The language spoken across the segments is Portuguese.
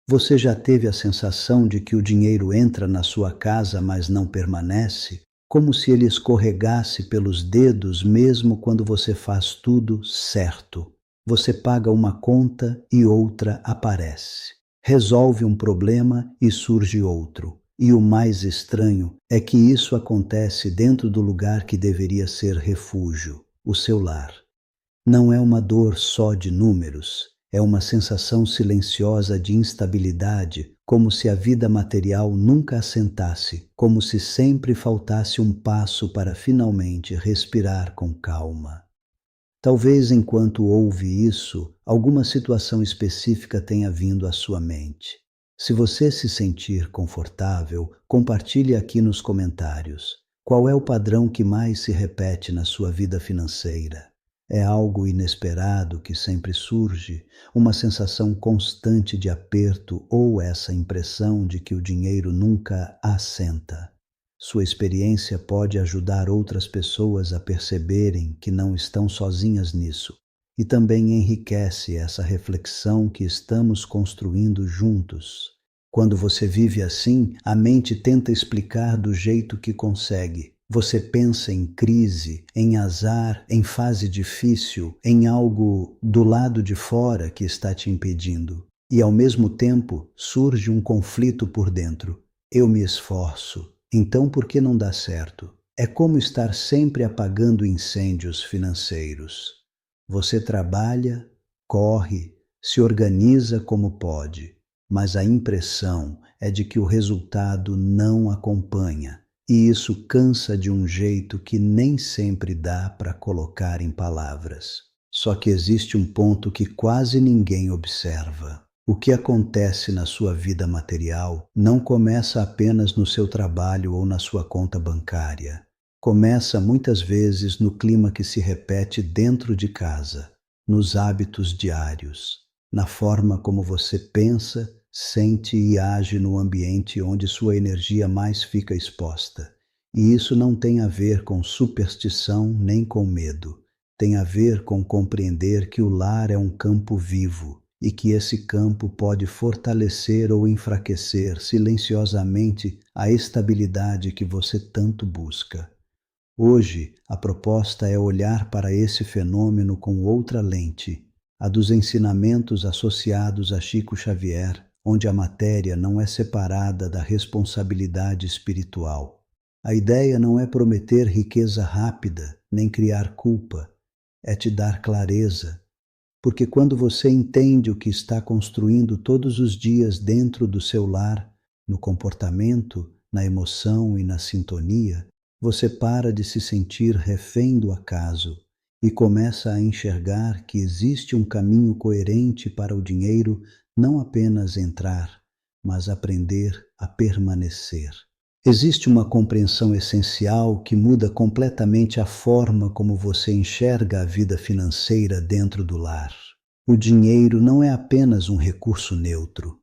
Você já teve a sensação de que o dinheiro entra na sua casa, mas não permanece? Como se ele escorregasse pelos dedos mesmo quando você faz tudo certo. Você paga uma conta e outra aparece. Resolve um problema e surge outro. E o mais estranho é que isso acontece dentro do lugar que deveria ser refúgio, o seu lar. Não é uma dor só de números, é uma sensação silenciosa de instabilidade, como se a vida material nunca assentasse, como se sempre faltasse um passo para finalmente respirar com calma. Talvez enquanto ouve isso, alguma situação específica tenha vindo à sua mente. Se você se sentir confortável, compartilhe aqui nos comentários. Qual é o padrão que mais se repete na sua vida financeira? É algo inesperado que sempre surge, uma sensação constante de aperto ou essa impressão de que o dinheiro nunca assenta? Sua experiência pode ajudar outras pessoas a perceberem que não estão sozinhas nisso, e também enriquece essa reflexão que estamos construindo juntos. Quando você vive assim, a mente tenta explicar do jeito que consegue. Você pensa em crise, em azar, em fase difícil, em algo do lado de fora que está te impedindo. E ao mesmo tempo surge um conflito por dentro. Eu me esforço, então por que não dá certo? É como estar sempre apagando incêndios financeiros. Você trabalha, corre, se organiza como pode, mas a impressão é de que o resultado não acompanha. E isso cansa de um jeito que nem sempre dá para colocar em palavras. Só que existe um ponto que quase ninguém observa. O que acontece na sua vida material não começa apenas no seu trabalho ou na sua conta bancária. Começa muitas vezes no clima que se repete dentro de casa, nos hábitos diários, na forma como você pensa, sente e age no ambiente onde sua energia mais fica exposta. E isso não tem a ver com superstição nem com medo. Tem a ver com compreender que o lar é um campo vivo e que esse campo pode fortalecer ou enfraquecer silenciosamente a estabilidade que você tanto busca. Hoje, a proposta é olhar para esse fenômeno com outra lente, a dos ensinamentos associados a Chico Xavier, onde a matéria não é separada da responsabilidade espiritual. A ideia não é prometer riqueza rápida, nem criar culpa, é te dar clareza, porque quando você entende o que está construindo todos os dias dentro do seu lar, no comportamento, na emoção e na sintonia, você para de se sentir refém do acaso e começa a enxergar que existe um caminho coerente para o dinheiro não apenas entrar, mas aprender a permanecer. Existe uma compreensão essencial que muda completamente a forma como você enxerga a vida financeira dentro do lar. O dinheiro não é apenas um recurso neutro.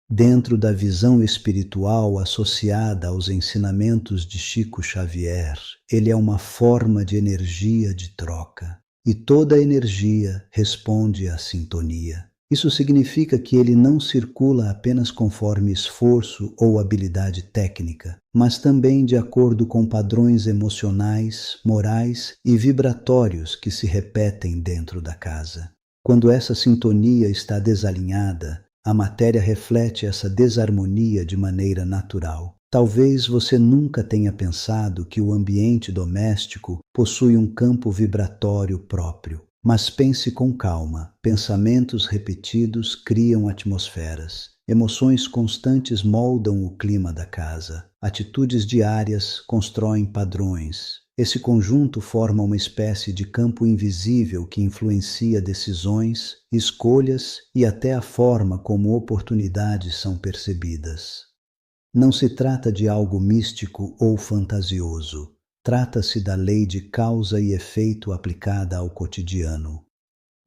Dentro da visão espiritual associada aos ensinamentos de Chico Xavier, ele é uma forma de energia de troca, e toda energia responde à sintonia. Isso significa que ele não circula apenas conforme esforço ou habilidade técnica, mas também de acordo com padrões emocionais, morais e vibratórios que se repetem dentro da casa. Quando essa sintonia está desalinhada, a matéria reflete essa desarmonia de maneira natural. Talvez você nunca tenha pensado que o ambiente doméstico possui um campo vibratório próprio. Mas pense com calma. Pensamentos repetidos criam atmosferas. Emoções constantes moldam o clima da casa. Atitudes diárias constroem padrões. Esse conjunto forma uma espécie de campo invisível que influencia decisões, escolhas e até a forma como oportunidades são percebidas. Não se trata de algo místico ou fantasioso. Trata-se da lei de causa e efeito aplicada ao cotidiano.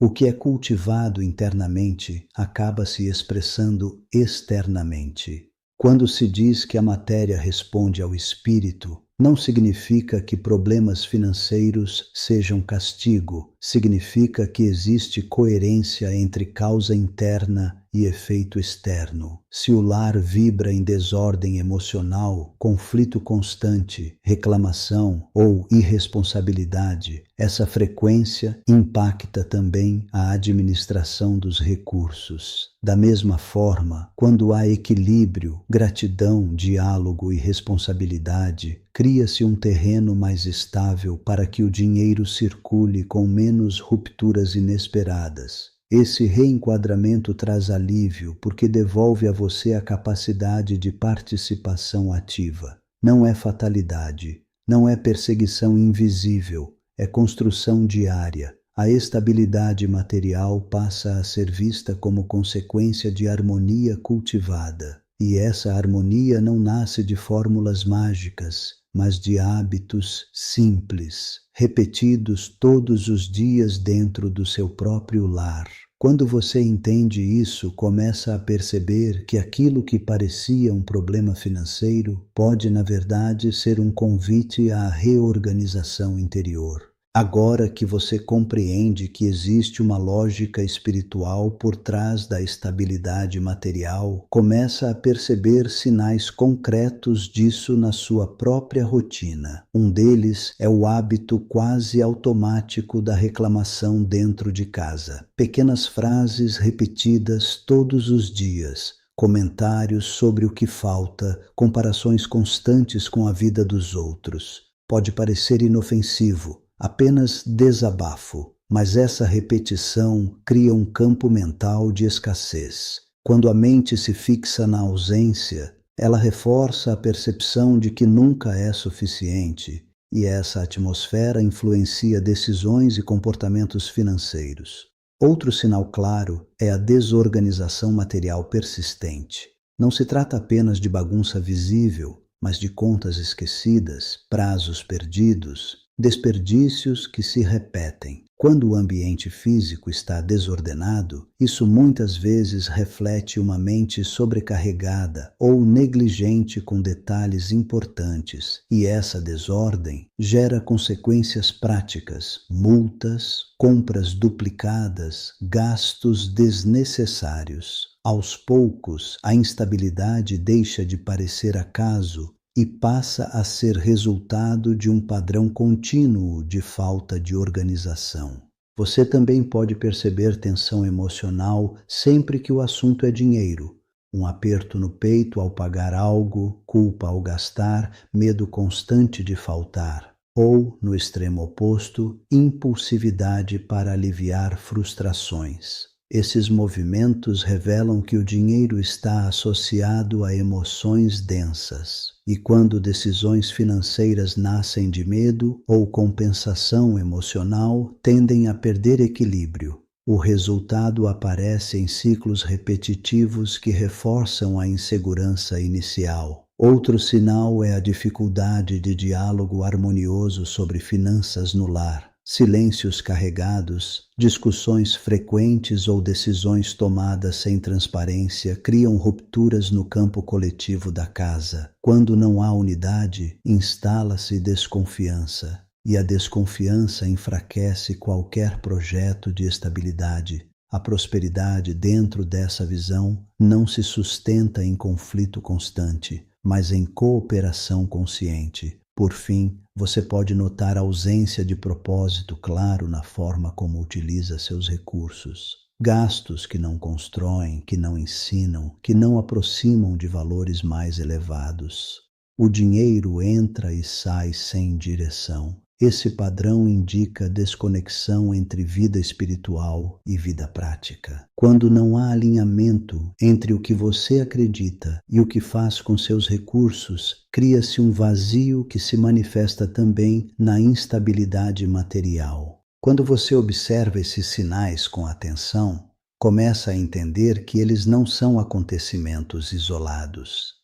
O que é cultivado internamente acaba se expressando externamente. Quando se diz que a matéria responde ao espírito, não significa que problemas financeiros sejam castigo, significa que existe coerência entre causa interna e efeito externo. Se o lar vibra em desordem emocional, conflito constante, reclamação ou irresponsabilidade, essa frequência impacta também a administração dos recursos. Da mesma forma, quando há equilíbrio, gratidão, diálogo e responsabilidade, cria-se um terreno mais estável para que o dinheiro circule com menos rupturas inesperadas. Esse reenquadramento traz alívio porque devolve a você a capacidade de participação ativa. Não é fatalidade, não é perseguição invisível, é construção diária. A estabilidade material passa a ser vista como consequência de harmonia cultivada. E essa harmonia não nasce de fórmulas mágicas, mas de hábitos simples, repetidos todos os dias dentro do seu próprio lar. Quando você entende isso, começa a perceber que aquilo que parecia um problema financeiro pode, na verdade, ser um convite à reorganização interior. Agora que você compreende que existe uma lógica espiritual por trás da estabilidade material, começa a perceber sinais concretos disso na sua própria rotina. Um deles é o hábito quase automático da reclamação dentro de casa. Pequenas frases repetidas todos os dias, comentários sobre o que falta, comparações constantes com a vida dos outros. Pode parecer inofensivo, apenas desabafo, mas essa repetição cria um campo mental de escassez. Quando a mente se fixa na ausência, ela reforça a percepção de que nunca é suficiente, e essa atmosfera influencia decisões e comportamentos financeiros. Outro sinal claro é a desorganização material persistente. Não se trata apenas de bagunça visível, mas de contas esquecidas, prazos perdidos, desperdícios que se repetem. Quando o ambiente físico está desordenado, isso muitas vezes reflete uma mente sobrecarregada ou negligente com detalhes importantes, e essa desordem gera consequências práticas, multas, compras duplicadas, gastos desnecessários. Aos poucos, a instabilidade deixa de parecer acaso e passa a ser resultado de um padrão contínuo de falta de organização. Você também pode perceber tensão emocional sempre que o assunto é dinheiro. Um aperto no peito ao pagar algo, culpa ao gastar, medo constante de faltar. Ou, no extremo oposto, impulsividade para aliviar frustrações. Esses movimentos revelam que o dinheiro está associado a emoções densas. E quando decisões financeiras nascem de medo ou compensação emocional, tendem a perder equilíbrio. O resultado aparece em ciclos repetitivos que reforçam a insegurança inicial. Outro sinal é a dificuldade de diálogo harmonioso sobre finanças no lar. Silêncios carregados, discussões frequentes ou decisões tomadas sem transparência criam rupturas no campo coletivo da casa. Quando não há unidade, instala-se desconfiança, e a desconfiança enfraquece qualquer projeto de estabilidade. A prosperidade dentro dessa visão não se sustenta em conflito constante, mas em cooperação consciente. Por fim, você pode notar a ausência de propósito claro na forma como utiliza seus recursos. Gastos que não constroem, que não ensinam, que não aproximam de valores mais elevados. O dinheiro entra e sai sem direção. Esse padrão indica desconexão entre vida espiritual e vida prática. Quando não há alinhamento entre o que você acredita e o que faz com seus recursos, cria-se um vazio que se manifesta também na instabilidade material. Quando você observa esses sinais com atenção, começa a entender que eles não são acontecimentos isolados.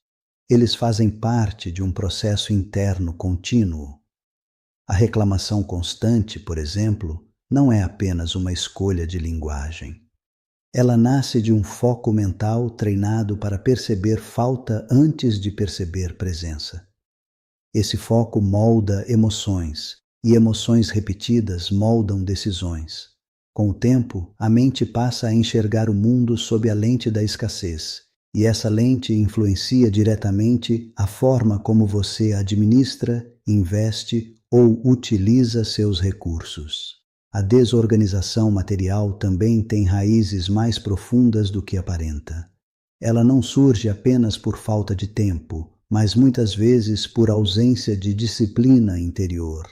Eles fazem parte de um processo interno contínuo. A reclamação constante, por exemplo, não é apenas uma escolha de linguagem. Ela nasce de um foco mental treinado para perceber falta antes de perceber presença. Esse foco molda emoções, e emoções repetidas moldam decisões. Com o tempo, a mente passa a enxergar o mundo sob a lente da escassez, e essa lente influencia diretamente a forma como você administra, investe ou utiliza seus recursos. A desorganização material também tem raízes mais profundas do que aparenta. Ela não surge apenas por falta de tempo, mas muitas vezes por ausência de disciplina interior.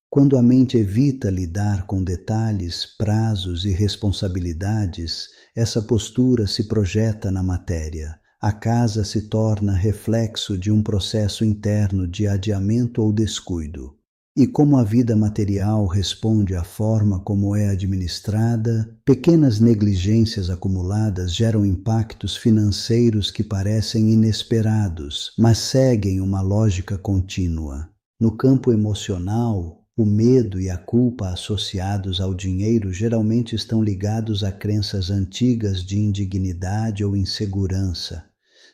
Quando a mente evita lidar com detalhes, prazos e responsabilidades, essa postura se projeta na matéria. A casa se torna reflexo de um processo interno de adiamento ou descuido. E como a vida material responde à forma como é administrada, pequenas negligências acumuladas geram impactos financeiros que parecem inesperados, mas seguem uma lógica contínua. No campo emocional, o medo e a culpa associados ao dinheiro geralmente estão ligados a crenças antigas de indignidade ou insegurança.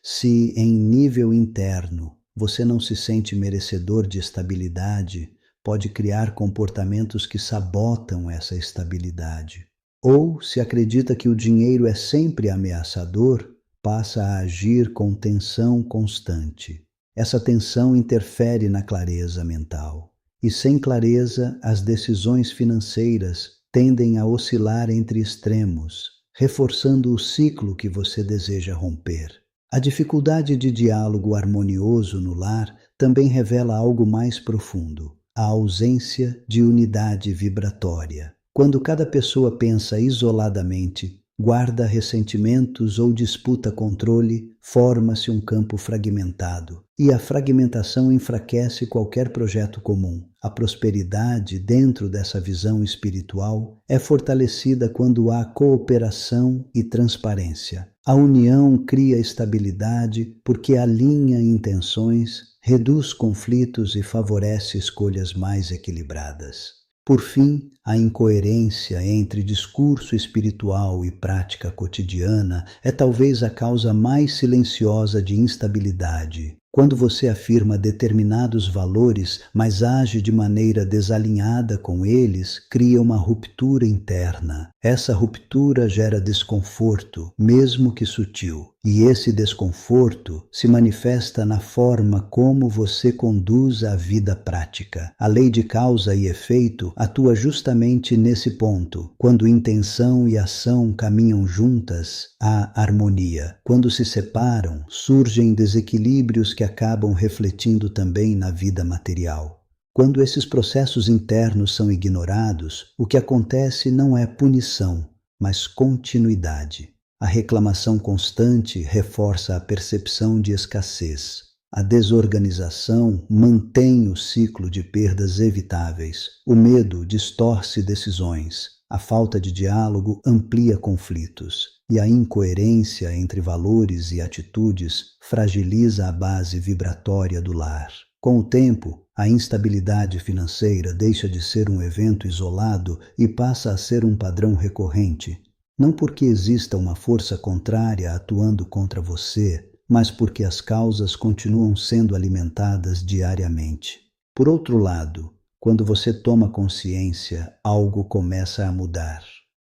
Se, em nível interno, você não se sente merecedor de estabilidade, pode criar comportamentos que sabotam essa estabilidade. Ou, se acredita que o dinheiro é sempre ameaçador, passa a agir com tensão constante. Essa tensão interfere na clareza mental. E sem clareza, as decisões financeiras tendem a oscilar entre extremos, reforçando o ciclo que você deseja romper. A dificuldade de diálogo harmonioso no lar também revela algo mais profundo: a ausência de unidade vibratória. Quando cada pessoa pensa isoladamente, guarda ressentimentos ou disputa controle, forma-se um campo fragmentado. E a fragmentação enfraquece qualquer projeto comum. A prosperidade, dentro dessa visão espiritual, é fortalecida quando há cooperação e transparência. A união cria estabilidade porque alinha intenções, reduz conflitos e favorece escolhas mais equilibradas. Por fim, a incoerência entre discurso espiritual e prática cotidiana é talvez a causa mais silenciosa de instabilidade. Quando você afirma determinados valores, mas age de maneira desalinhada com eles, cria uma ruptura interna. Essa ruptura gera desconforto, mesmo que sutil. E esse desconforto se manifesta na forma como você conduz a vida prática. A lei de causa e efeito atua justamente nesse ponto. Quando intenção e ação caminham juntas, há harmonia. Quando se separam, surgem desequilíbrios que acabam refletindo também na vida material. Quando esses processos internos são ignorados, o que acontece não é punição, mas continuidade. A reclamação constante reforça a percepção de escassez. A desorganização mantém o ciclo de perdas evitáveis. O medo distorce decisões. A falta de diálogo amplia conflitos. E a incoerência entre valores e atitudes fragiliza a base vibratória do lar. Com o tempo, a instabilidade financeira deixa de ser um evento isolado e passa a ser um padrão recorrente. Não porque exista uma força contrária atuando contra você, mas porque as causas continuam sendo alimentadas diariamente. Por outro lado, quando você toma consciência, algo começa a mudar.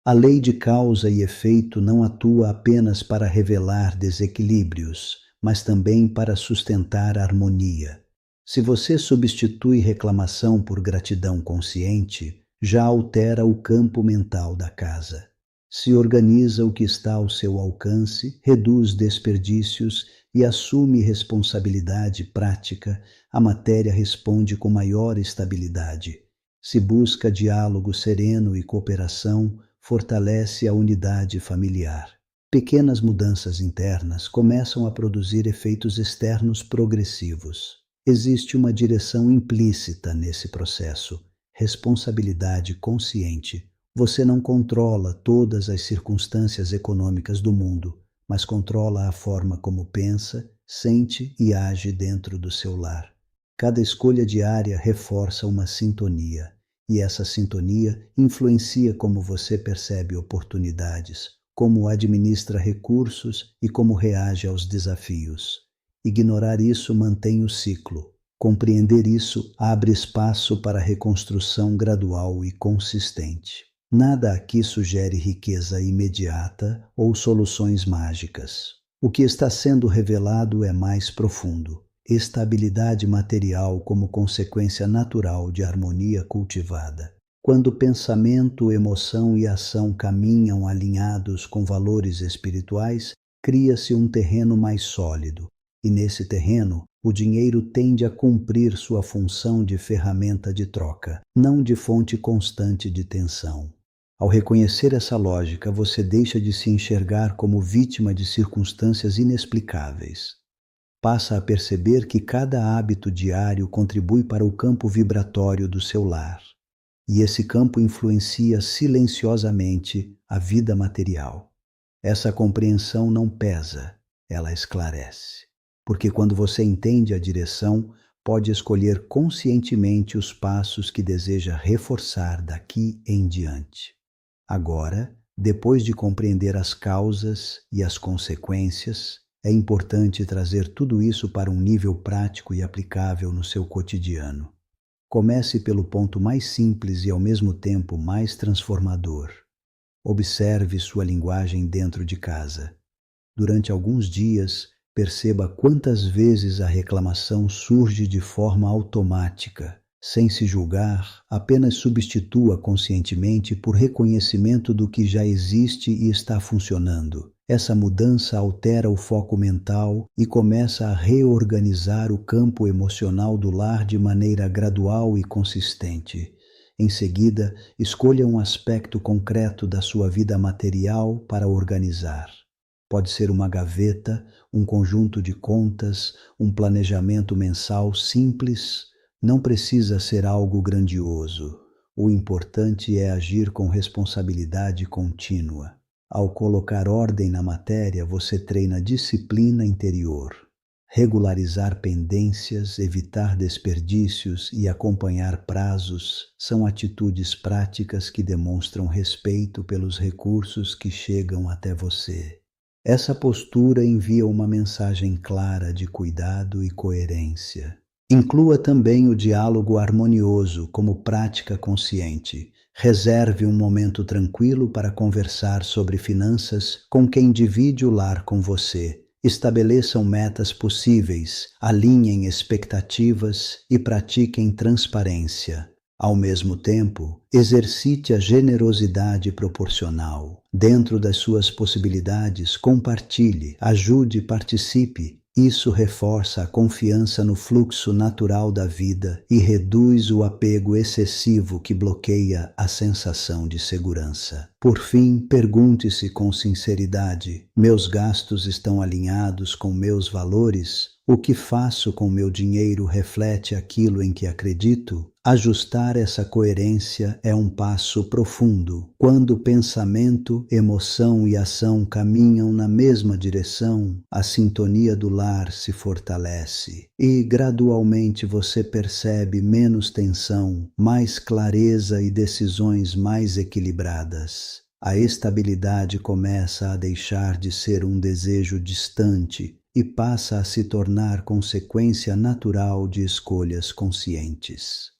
A lei de causa e efeito não atua apenas para revelar desequilíbrios, mas também para sustentar a harmonia. Se você substitui reclamação por gratidão consciente, já altera o campo mental da casa. Se organiza o que está ao seu alcance, reduz desperdícios e assume responsabilidade prática, a matéria responde com maior estabilidade. Se busca diálogo sereno e cooperação, fortalece a unidade familiar. Pequenas mudanças internas começam a produzir efeitos externos progressivos. Existe uma direção implícita nesse processo: responsabilidade consciente. Você não controla todas as circunstâncias econômicas do mundo, mas controla a forma como pensa, sente e age dentro do seu lar. Cada escolha diária reforça uma sintonia, e essa sintonia influencia como você percebe oportunidades, como administra recursos e como reage aos desafios. Ignorar isso mantém o ciclo. Compreender isso abre espaço para reconstrução gradual e consistente. Nada aqui sugere riqueza imediata ou soluções mágicas. O que está sendo revelado é mais profundo: estabilidade material como consequência natural de harmonia cultivada. Quando pensamento, emoção e ação caminham alinhados com valores espirituais, cria-se um terreno mais sólido, e nesse terreno, o dinheiro tende a cumprir sua função de ferramenta de troca, não de fonte constante de tensão. Ao reconhecer essa lógica, você deixa de se enxergar como vítima de circunstâncias inexplicáveis. Passa a perceber que cada hábito diário contribui para o campo vibratório do seu lar, e esse campo influencia silenciosamente a vida material. Essa compreensão não pesa, ela esclarece. Porque quando você entende a direção, pode escolher conscientemente os passos que deseja reforçar daqui em diante. Agora, depois de compreender as causas e as consequências, é importante trazer tudo isso para um nível prático e aplicável no seu cotidiano. Comece pelo ponto mais simples e ao mesmo tempo mais transformador. Observe sua linguagem dentro de casa. Durante alguns dias, perceba quantas vezes a reclamação surge de forma automática. Sem se julgar, apenas substitua conscientemente por reconhecimento do que já existe e está funcionando. Essa mudança altera o foco mental e começa a reorganizar o campo emocional do lar de maneira gradual e consistente. Em seguida, escolha um aspecto concreto da sua vida material para organizar. Pode ser uma gaveta, um conjunto de contas, um planejamento mensal simples. Não precisa ser algo grandioso. O importante é agir com responsabilidade contínua. Ao colocar ordem na matéria, você treina disciplina interior. Regularizar pendências, evitar desperdícios e acompanhar prazos são atitudes práticas que demonstram respeito pelos recursos que chegam até você. Essa postura envia uma mensagem clara de cuidado e coerência. Inclua também o diálogo harmonioso como prática consciente. Reserve um momento tranquilo para conversar sobre finanças com quem divide o lar com você. Estabeleçam metas possíveis, alinhem expectativas e pratiquem transparência. Ao mesmo tempo, exercite a generosidade proporcional. Dentro das suas possibilidades, compartilhe, ajude e participe. Isso reforça a confiança no fluxo natural da vida e reduz o apego excessivo que bloqueia a sensação de segurança. Por fim, pergunte-se com sinceridade: meus gastos estão alinhados com meus valores? O que faço com meu dinheiro reflete aquilo em que acredito? Ajustar essa coerência é um passo profundo. Quando pensamento, emoção e ação caminham na mesma direção, a sintonia do lar se fortalece e, gradualmente, você percebe menos tensão, mais clareza e decisões mais equilibradas. A estabilidade começa a deixar de ser um desejo distante e passa a se tornar consequência natural de escolhas conscientes.